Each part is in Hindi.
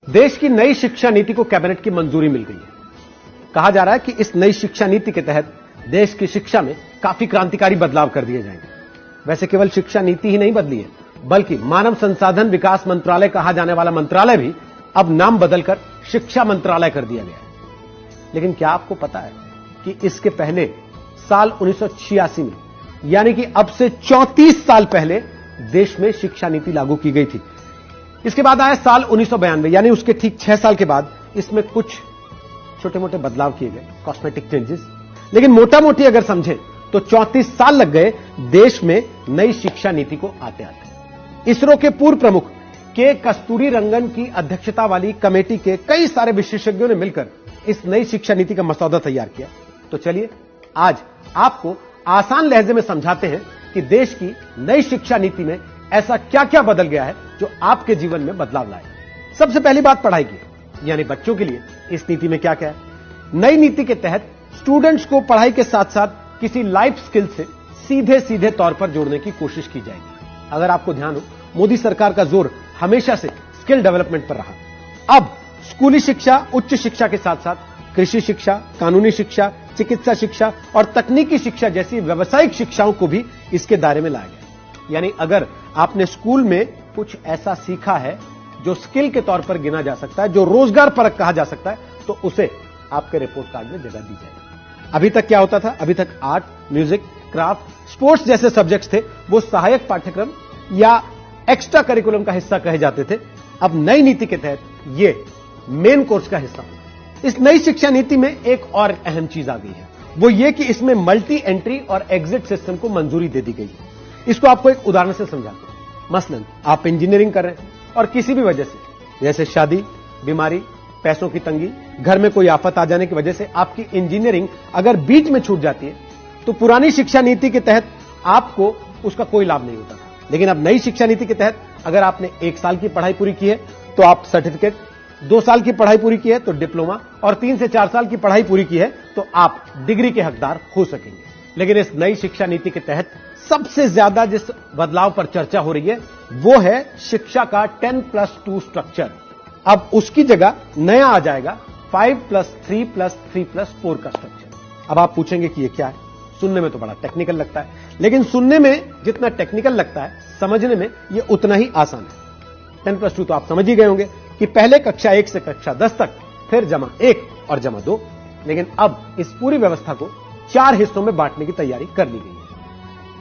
देश की नई शिक्षा नीति को कैबिनेट की मंजूरी मिल गई है। कहा जा रहा है कि इस नई शिक्षा नीति के तहत देश की शिक्षा में काफी क्रांतिकारी बदलाव कर दिए जाएंगे। वैसे केवल शिक्षा नीति ही नहीं बदली है, बल्कि मानव संसाधन विकास मंत्रालय कहा जाने वाला मंत्रालय भी अब नाम बदलकर शिक्षा मंत्रालय कर दिया गया है। लेकिन क्या आपको पता है कि इसके पहले साल 1986 में, यानी कि अब से 34 साल पहले देश में शिक्षा नीति लागू की गई थी। इसके बाद आया साल 1992, यानी उसके ठीक 6 साल के बाद इसमें कुछ छोटे मोटे बदलाव किए गए, कॉस्मेटिक चेंजेस। लेकिन मोटा मोटी अगर समझें तो 34 साल लग गए देश में नई शिक्षा नीति को आते आते। इसरो के पूर्व प्रमुख के कस्तूरी रंगन की अध्यक्षता वाली कमेटी के कई सारे विशेषज्ञों ने मिलकर इस नई शिक्षा नीति का मसौदा तैयार किया। तो चलिए आज आपको आसान लहजे में समझाते हैं कि देश की नई शिक्षा नीति में ऐसा क्या क्या बदल गया है जो आपके जीवन में बदलाव लाए। सबसे पहली बात पढ़ाई की, यानी बच्चों के लिए इस नीति में क्या क्या है। नई नीति के तहत स्टूडेंट्स को पढ़ाई के साथ साथ किसी लाइफ स्किल से सीधे सीधे तौर पर जोड़ने की कोशिश की जाएगी। अगर आपको ध्यान हो, मोदी सरकार का जोर हमेशा से स्किल डेवलपमेंट पर रहा। अब स्कूली शिक्षा, उच्च शिक्षा के साथ साथ कृषि शिक्षा, कानूनी शिक्षा, चिकित्सा शिक्षा और तकनीकी शिक्षा जैसी व्यावसायिक शिक्षाओं को भी इसके दायरे में लाया गया। यानी अगर आपने स्कूल में कुछ ऐसा सीखा है जो स्किल के तौर पर गिना जा सकता है, जो रोजगार परक कहा जा सकता है, तो उसे आपके रिपोर्ट कार्ड में जगह दी जाएगी। अभी तक क्या होता था? अभी तक आर्ट, म्यूजिक, क्राफ्ट, स्पोर्ट्स जैसे सब्जेक्ट्स थे, वो सहायक पाठ्यक्रम या एक्स्ट्रा करिकुलम का हिस्सा कहे जाते थे। अब नई नीति के तहत ये मेन कोर्स का हिस्सा। इस नई शिक्षा नीति में एक और अहम चीज आ गई है, वो ये कि इसमें मल्टी एंट्री और एग्जिट सिस्टम को मंजूरी दे दी गई है। इसको आपको एक उदाहरण से समझाते हैं। मसलन आप इंजीनियरिंग कर रहे हैं और किसी भी वजह से, जैसे शादी, बीमारी, पैसों की तंगी, घर में कोई आफत आ जाने की वजह से आपकी इंजीनियरिंग अगर बीच में छूट जाती है, तो पुरानी शिक्षा नीति के तहत आपको उसका कोई लाभ नहीं होता था। लेकिन अब नई शिक्षा नीति के तहत अगर आपने 1 साल की पढ़ाई पूरी की है तो आप सर्टिफिकेट, 2 साल की पढ़ाई पूरी की है तो डिप्लोमा, और 3 से 4 साल की पढ़ाई पूरी की है तो आप डिग्री के हकदार हो सकेंगे। लेकिन इस नई शिक्षा नीति के तहत सबसे ज्यादा जिस बदलाव पर चर्चा हो रही है वो है शिक्षा का 10+2 स्ट्रक्चर। अब उसकी जगह नया आ जाएगा 5+3+3+4 का स्ट्रक्चर। अब आप पूछेंगे कि ये क्या है? सुनने में तो बड़ा टेक्निकल लगता है, लेकिन सुनने में जितना टेक्निकल लगता है, समझने में ये उतना ही आसान है। 10+2 तो आप समझ ही गए होंगे कि पहले कक्षा 1 से कक्षा 10 तक, फिर जमा 1 और जमा 2। लेकिन अब इस पूरी व्यवस्था को 4 हिस्सों में बांटने की तैयारी कर ली गई है।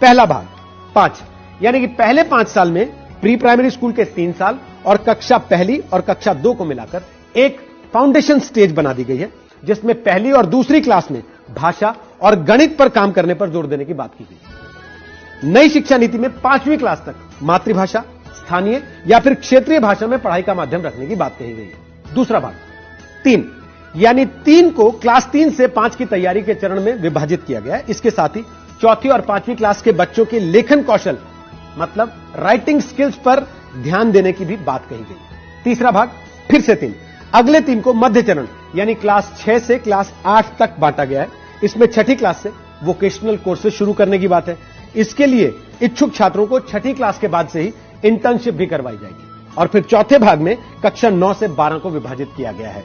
पहला भाग 5, यानी कि पहले 5 साल में प्री प्राइमरी स्कूल के 3 साल और कक्षा 1 और कक्षा 2 को मिलाकर एक फाउंडेशन स्टेज बना दी गई है, जिसमें पहली और दूसरी क्लास में भाषा और गणित पर काम करने पर जोर देने की बात की गई। नई शिक्षा नीति में 5वीं क्लास तक मातृभाषा, स्थानीय या फिर क्षेत्रीय भाषा में पढ़ाई का माध्यम रखने की बात कही गई है। दूसरा भाग 3, यानी 3 को क्लास 3 से 5 की तैयारी के चरण में विभाजित किया गया है। इसके साथ ही 4वीं और 5वीं क्लास के बच्चों के लेखन कौशल, मतलब राइटिंग स्किल्स पर ध्यान देने की भी बात कही गई। तीसरा भाग फिर से 3, अगले 3 को मध्य चरण यानी क्लास 6 से क्लास 8 तक बांटा गया है। इसमें 6ठी क्लास से वोकेशनल कोर्सेज शुरू करने की बात है। इसके लिए इच्छुक छात्रों को 6ठी क्लास के बाद से ही इंटर्नशिप भी करवाई जाएगी। और फिर चौथे भाग में कक्षा 9 से 12 को विभाजित किया गया है।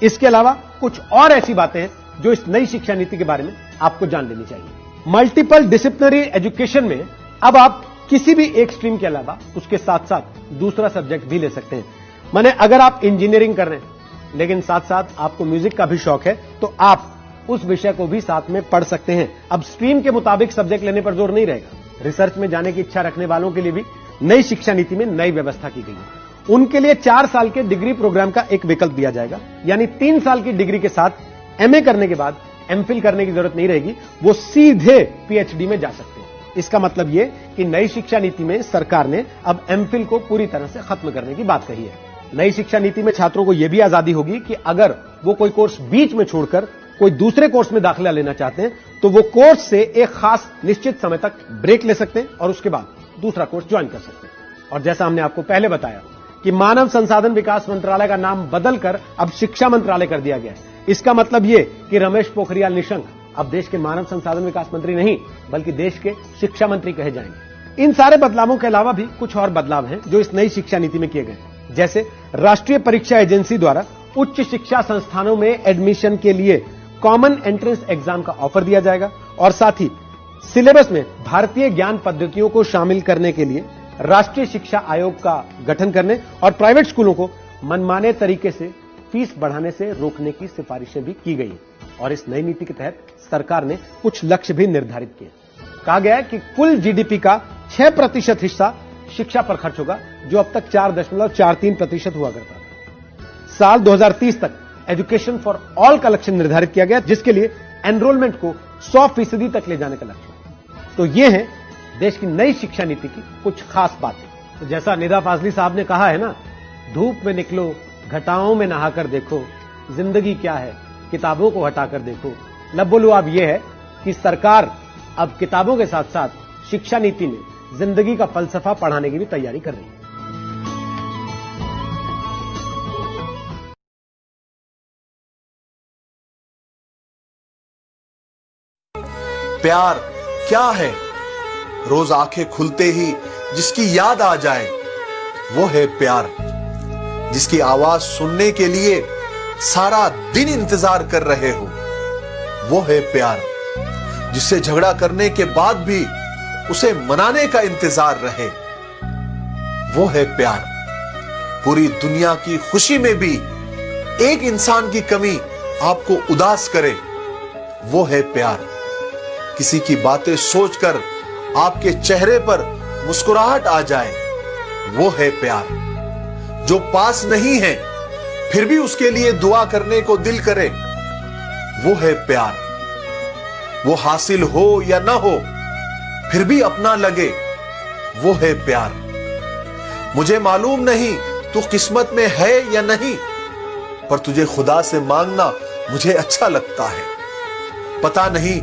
इसके अलावा कुछ और ऐसी बातें हैं जो इस नई शिक्षा नीति के बारे में आपको जान लेनी चाहिए। मल्टीपल डिसिप्लिनरी एजुकेशन में अब आप किसी भी एक स्ट्रीम के अलावा उसके साथ साथ दूसरा सब्जेक्ट भी ले सकते हैं। माने अगर आप इंजीनियरिंग कर रहे हैं लेकिन साथ साथ आपको म्यूजिक का भी शौक है, तो आप उस विषय को भी साथ में पढ़ सकते हैं। अब स्ट्रीम के मुताबिक सब्जेक्ट लेने पर जोर नहीं रहेगा। रिसर्च में जाने की इच्छा रखने वालों के लिए भी नई शिक्षा नीति में नई व्यवस्था की गई है। उनके लिए 4 साल के डिग्री प्रोग्राम का एक विकल्प दिया जाएगा, यानी 3 साल की डिग्री के साथ एमए करने के बाद एमफिल करने की जरूरत नहीं रहेगी, वो सीधे पीएचडी में जा सकते हैं। इसका मतलब यह कि नई शिक्षा नीति में सरकार ने अब एमफिल को पूरी तरह से खत्म करने की बात कही है। नई शिक्षा नीति में छात्रों को यह भी आजादी होगी कि अगर वो कोई कोर्स बीच में छोड़कर कोई दूसरे कोर्स में दाखिला लेना चाहते हैं तो वो कोर्स से एक खास निश्चित समय तक ब्रेक ले सकते हैं और उसके बाद दूसरा कोर्स ज्वाइन कर सकते हैं। और जैसा हमने आपको पहले बताया कि मानव संसाधन विकास मंत्रालय का नाम बदलकर अब शिक्षा मंत्रालय कर दिया गया है। इसका मतलब यह कि रमेश पोखरियाल निशंक अब देश के मानव संसाधन विकास मंत्री नहीं बल्कि देश के शिक्षा मंत्री कहे जाएंगे। इन सारे बदलावों के अलावा भी कुछ और बदलाव हैं जो इस नई शिक्षा नीति में किए गए। जैसे राष्ट्रीय परीक्षा एजेंसी द्वारा उच्च शिक्षा संस्थानों में एडमिशन के लिए कॉमन एंट्रेंस एग्जाम का ऑफर दिया जाएगा और साथ ही सिलेबस में भारतीय ज्ञान पद्धतियों को शामिल करने के लिए राष्ट्रीय शिक्षा आयोग का गठन करने और प्राइवेट स्कूलों को मनमाने तरीके से फीस बढ़ाने से रोकने की सिफारिशें भी की गई हैं। और इस नई नीति के तहत सरकार ने कुछ लक्ष्य भी निर्धारित किए। कहा गया है कि कुल जीडीपी का 6% हिस्सा शिक्षा पर खर्च होगा, जो अब तक 4.43% हुआ करता था। साल 2030 तक एजुकेशन फॉर ऑल का लक्ष्य निर्धारित किया गया, जिसके लिए एनरोलमेंट को 100% तक ले जाने का लक्ष्य है। तो ये है देश की नई शिक्षा नीति की कुछ खास बातें। तो जैसा निदा फाजली साहब ने कहा है ना, धूप में निकलो, घटाओं में नहाकर देखो, जिंदगी क्या है किताबों को हटाकर देखो। लब बोलो अब यह है कि सरकार अब किताबों के साथ साथ शिक्षा नीति में जिंदगी का फलसफा पढ़ाने की भी तैयारी कर रही है। प्यार क्या है? रोज आंखें खुलते ही जिसकी याद आ जाए वो है प्यार। जिसकी आवाज सुनने के लिए सारा दिन इंतजार कर रहे हो वो है प्यार। जिससे झगड़ा करने के बाद भी उसे मनाने का इंतजार रहे वो है प्यार। पूरी दुनिया की खुशी में भी एक इंसान की कमी आपको उदास करे वो है प्यार। किसी की बातें सोचकर आपके चेहरे पर मुस्कुराहट आ जाए वो है प्यार। जो पास नहीं है फिर भी उसके लिए दुआ करने को दिल करे वो है प्यार। वो हासिल हो या ना हो फिर भी अपना लगे वो है प्यार। मुझे मालूम नहीं तू किस्मत में है या नहीं, पर तुझे खुदा से मांगना मुझे अच्छा लगता है। पता नहीं